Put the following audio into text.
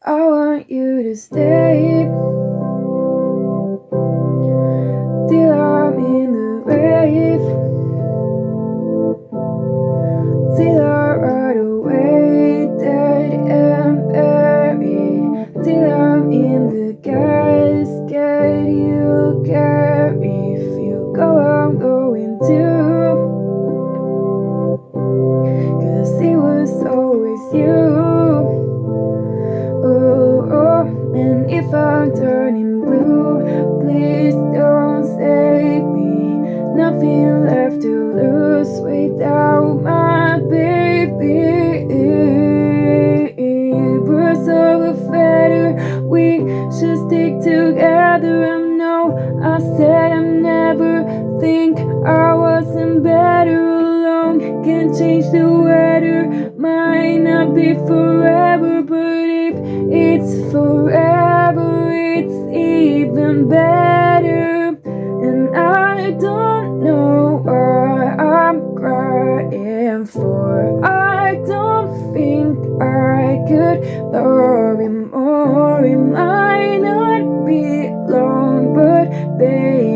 I want you to stay till I'm in the grave, till I ride away dead and buried, till I'm in the casket you carry. If you go, I'm going too, 'cause it was always you. Oh, oh, and if I'm turning blue, please don't save me. Nothing left to lose without my baby. Birds of a feather, we should stick together. I know I said I never think I wasn't better alone. Can't change the weather, might not be forever, but if it's forever, it's even better. And I don't know what I'm crying for. I don't think I could love him more. It might not be long, but baby,